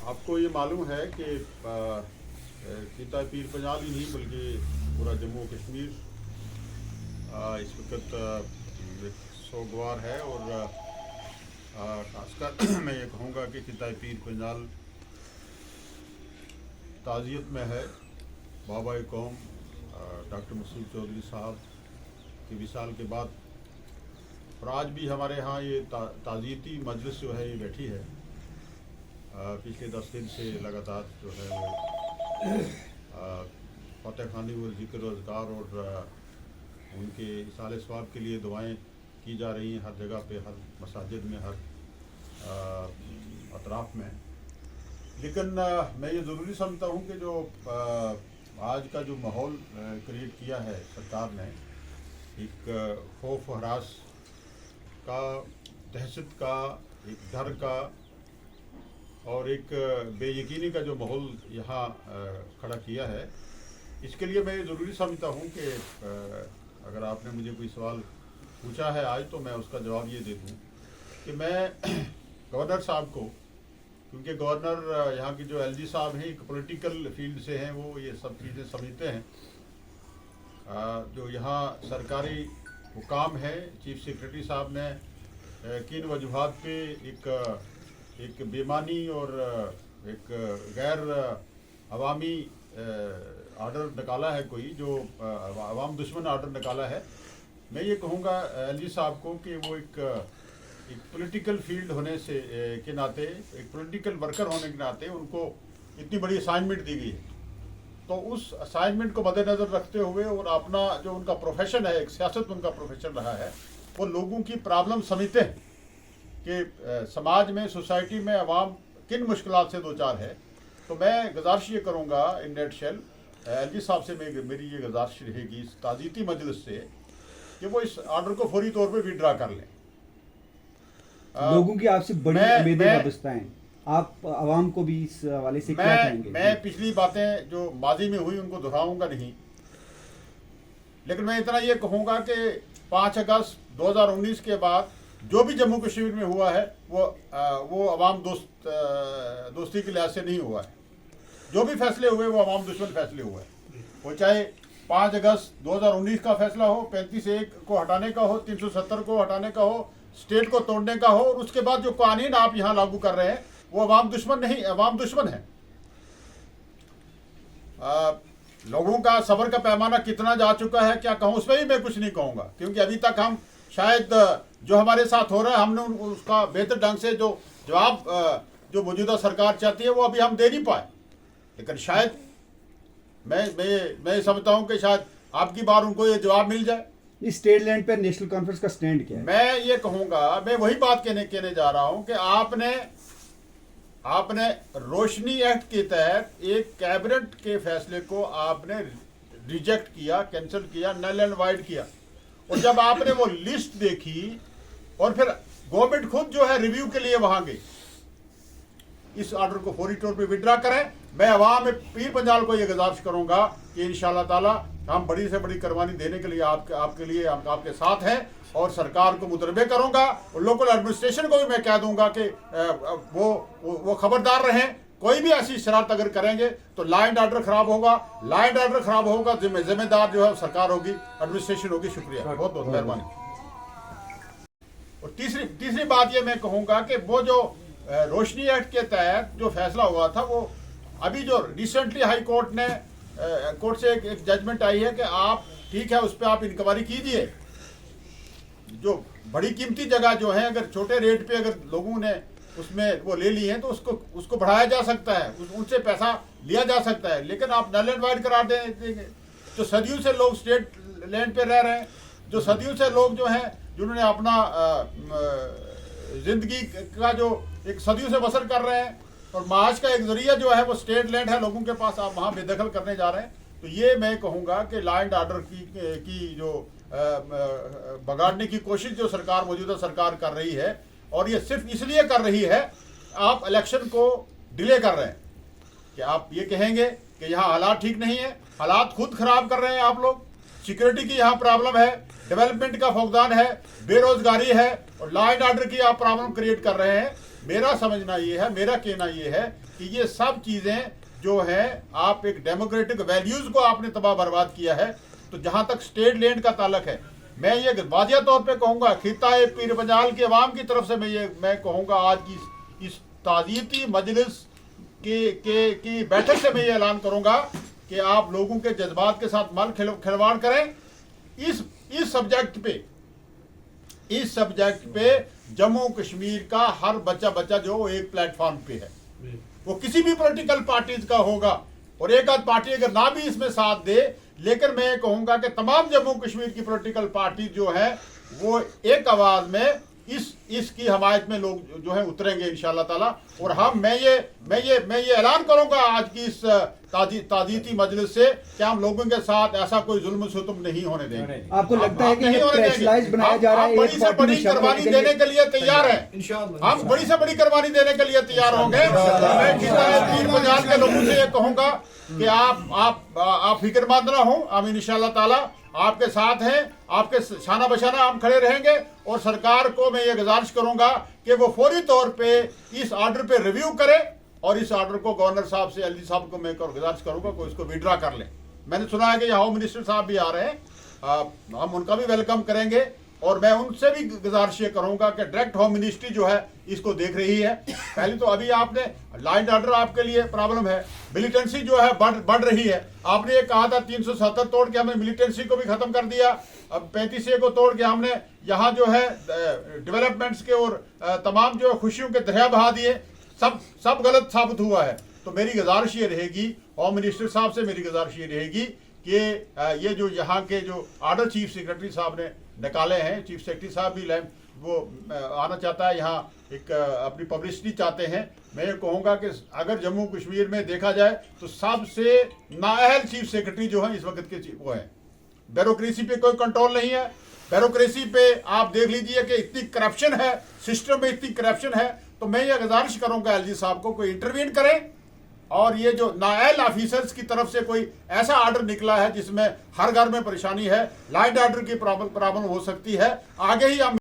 आपको ये मालूम है कि खिता पीर पंजाल ही नहीं बल्कि पूरा जम्मू कश्मीर इस वक्त एक सोगवार है और खासकर मैं ये कहूँगा कि खिता पीर पंजाल ताज़ियत में है। बाबा कौम डॉक्टर मसूद चौधरी साहब के विसाल के बाद और आज भी हमारे यहाँ ये ताज़ियती मजलिस जो है ये बैठी है। पिछले 10 दिन से लगातार जो है वो फतेह खानी और ज़िक्र रोज़गार और उनके इसाले सवाब के लिए दुआएं की जा रही हैं हर जगह पे, हर मसाजिद में, हर अतराफ़ में। लेकिन मैं ये ज़रूरी समझता हूँ कि जो आज का जो माहौल क्रिएट किया है सरकार ने, एक खौफ हरास का, दहशत का, एक डर का और एक बेयकीनी का जो माहौल यहाँ खड़ा किया है, इसके लिए मैं ज़रूरी समझता हूँ कि अगर आपने मुझे कोई सवाल पूछा है आज तो मैं उसका जवाब ये दे दूँ कि मैं गवर्नर साहब को, क्योंकि गवर्नर यहाँ की जो एलजी साहब हैं एक पॉलिटिकल फील्ड से हैं, वो ये सब चीज़ें समझते हैं। जो यहाँ सरकारी हुकाम है, चीफ सेक्रेटरी साहब ने किन वजूहात पे एक बेमानी और एक गैर अवामी आर्डर निकाला है, कोई जो अवाम दुश्मन आर्डर निकाला है। मैं ये कहूँगा एलजी साहब को कि वो एक पॉलिटिकल फील्ड होने से के नाते, एक पॉलिटिकल वर्कर होने के नाते उनको इतनी बड़ी असाइनमेंट दी गई है, तो उस असाइनमेंट को मद्देनज़र रखते हुए और अपना जो उनका प्रोफेशन है, एक सियासत उनका प्रोफेशन रहा है, वो लोगों की प्रॉब्लम समझते हैं कि समाज में, सोसाइटी में अवाम किन मुश्किलात से दो चार है। तो मैं गुजारिश ये करूँगा इन नेटशेल एलजी साहब से, मेरी ये गुजारिश रहेगी इस ताज़ियती मजलिस से कि वो इस ऑर्डर को फौरी तौर पे विड्रा कर लें। लोगों की आपसे बड़ी उम्मीदें वाबस्ता हैं, आप आवाम को भी इस हवाले से क्या कहेंगे? मैं पिछली बातें जो माजी में हुई उनको दोहराऊंगा नहीं, लेकिन मैं इतना ये कहूँगा कि 5 अगस्त 2019 के बाद जो भी जम्मू कश्मीर में हुआ है वो अवाम दोस्ती के लिहाज से नहीं हुआ है। जो भी फैसले हुए वो अवाम दुश्मन फैसले हुए हैं। वो चाहे 5 अगस्त 2019 का फैसला हो, 35A को हटाने का हो, 370 को हटाने का हो, स्टेट को तोड़ने का हो, और उसके बाद जो कानून आप यहाँ लागू कर रहे हैं वो अवाम दुश्मन नहीं, अवाम दुश्मन है। लोगों का सब्र का पैमाना कितना जा चुका है क्या कहूँ, उसमें भी मैं कुछ नहीं कहूँगा, क्योंकि अभी तक हम शायद जो हमारे साथ हो रहा है हमने उसका बेहतर ढंग से जो जवाब जो मौजूदा सरकार चाहती है वो अभी हम दे नहीं पाए। लेकिन शायद मैं समझता हूं कि शायद आपकी बार उनको ये जवाब मिल जाए। इस स्टेट लैंड पर नेशनल कॉन्फ्रेंस का स्टैंड क्या है? मैं ये कहूंगा, मैं वही बात कहने जा रहा हूं कि आपने रोशनी एक्ट के तहत एक कैबिनेट के फैसले को आपने रिजेक्ट किया, कैंसिल किया, नल एंड वाइड किया, और जब आपने वो लिस्ट देखी और फिर गवर्नमेंट खुद जो है रिव्यू के लिए वहां गई, इस ऑर्डर को फौरी तौर पे विड्रा करें। मैं अवाम में पीर पंजाल को ये गुजारिश करूंगा कि इंशाअल्लाह ताला हम बड़ी से बड़ी कुर्बानी देने के लिए आपके लिए हम आपके साथ हैं, और सरकार को मुतरबे करूंगा और लोकल एडमिनिस्ट्रेशन को भी मैं कह दूंगा कि वो खबरदार रहें। कोई भी ऐसी शरारत अगर करेंगे तो लॉ एंड ऑर्डर खराब होगा, लॉ एंड ऑर्डर खराब होगा, जिम्मेदार जो है सरकार होगी, एडमिनिस्ट्रेशन होगी। शुक्रिया, बहुत बहुत मेहरबानी। और तीसरी बात ये मैं कहूँगा कि वो जो रोशनी एक्ट के तहत जो फैसला हुआ था, वो अभी जो रिसेंटली हाई कोर्ट ने कोर्ट से एक जजमेंट आई है कि आप ठीक है उस पर आप इंक्वायरी कीजिए। जो बड़ी कीमती जगह जो है, अगर छोटे रेट पे अगर लोगों ने उसमें वो ले ली है तो उसको बढ़ाया जा सकता है, उनसे पैसा लिया जा सकता है। लेकिन आप नल एंड वाइड करा देंगे। जो सदियों से लोग स्टेट लैंड पे रह रहे हैं, जो सदियों से लोग जो हैं जिन्होंने अपना जिंदगी का जो एक सदियों से बसर कर रहे हैं, और माश का एक जरिया जो है वो स्टेट लैंड है लोगों के पास, आप वहाँ बेदखल करने जा रहे हैं। तो ये मैं कहूँगा कि लॉ एंड ऑर्डर की जो बगाड़ने की कोशिश जो सरकार, मौजूदा सरकार कर रही है, और ये सिर्फ इसलिए कर रही है, आप इलेक्शन को डिले कर रहे हैं कि आप ये कहेंगे कि यहाँ हालात ठीक नहीं है। हालात खुद खराब कर रहे हैं आप लोग। सिक्योरिटी की यहाँ प्रॉब्लम है, डेवलपमेंट का फुकदान है, बेरोजगारी है, और लॉ एंड ऑर्डर की आप प्रॉब्लम क्रिएट कर रहे हैं। मेरा समझना ये है, मेरा कहना ये है कि ये सब चीज़ें जो है आप एक डेमोक्रेटिक वैल्यूज़ को आपने तबाह बर्बाद किया है। तो जहाँ तक स्टेट लैंड का ताल्लुक है, मैं ये वाजिया तौर पे कहूँगा, खिताए पीर पंजाल के अवाम की तरफ से मैं कहूँगा आज की इस ताज़ीती मजलिस की बैठक से मैं ये ऐलान करूँगा कि आप लोगों के जज्बात के साथ मल खिलवाड़ करें। इस सब्जेक्ट पे जम्मू कश्मीर का हर बच्चा जो एक प्लेटफॉर्म पे है, वो किसी भी पॉलिटिकल पार्टीज का होगा, और एक आध पार्टी अगर ना भी इसमें साथ दे, लेकिन मैं कहूंगा कि तमाम जम्मू कश्मीर की पॉलिटिकल पार्टी जो है वो एक आवाज में इसकी हमायत में लोग जो है उतरेंगे इंशाअल्लाह ताला। और मैं ये ऐलान करूंगा आज की इस ताज़ीती मजलिस से कि हम लोगों के साथ ऐसा कोई जुल्म सितम नहीं होने देंगे। आपको लगता है कि ये प्रेशराइज बनाया जा रहा है? हम बड़ी से बड़ी कुर्बानी देने के लिए तैयार हैं, हम बड़ी से बड़ी कुर्बानी देने के लिए तैयार होंगे। मैं पीर पंजाल के लोगों से ये कहूंगा कि आप फिक्रमंद ना हो, हम इंशाअल्लाह ताला आपके साथ हैं, आपके शाना बशाना हम खड़े रहेंगे। और सरकार को मैं ये गुजारिश करूंगा कि वो फौरी तौर पे इस ऑर्डर पे रिव्यू करे, और इस ऑर्डर को गवर्नर साहब से, एलजी साहब को मैं गुजारिश करूंगा कि इसको विड्रा कर लें। मैंने सुना है कि होम मिनिस्टर साहब भी आ रहे हैं, हम उनका भी वेलकम करेंगे। और मैं उनसे भी गुजारिश ये करूंगा कि डायरेक्ट होम मिनिस्ट्री जो है इसको देख रही है। पहले तो अभी आपने लॉ एंड ऑर्डर आपके लिए प्रॉब्लम है, मिलिटेंसी जो है बढ़ रही है। आपने ये कहा था 370 तोड़ के हमने मिलिटेंसी को भी खत्म कर दिया, अब 35 को तोड़ के हमने यहाँ जो है डेवलपमेंट्स के और तमाम जो खुशियों के दरिया बहा दिए। सब गलत साबित हुआ है। तो मेरी गुजारिश ये रहेगी, होम मिनिस्टर साहब से मेरी गुजारिश ये रहेगी कि ये जो यहाँ के जो ऑर्डर चीफ सेक्रेटरी साहब ने निकाले हैं, चीफ सेक्रेटरी साहब भी वो आना चाहता है यहाँ, एक अपनी पब्लिसिटी चाहते हैं। मैं ये कहूँगा कि अगर जम्मू कश्मीर में देखा जाए तो सबसे नाअहल चीफ सेक्रेटरी जो है इस वक्त के वो हैं। ब्यूरोक्रेसी पे कोई कंट्रोल नहीं है। ब्यूरोक्रेसी पे आप देख लीजिए कि इतनी करप्शन है, सिस्टम में इतनी करप्शन है। तो मैं ये गुजारिश करूँगा एलजी साहब को कोई इंटरवीन करें, और ये जो नाअहल ऑफिसर्स की तरफ से कोई ऐसा ऑर्डर निकला है जिसमें हर घर में परेशानी है, लॉ एंड ऑर्डर की प्रॉब्लम हो सकती है, आगे ही हम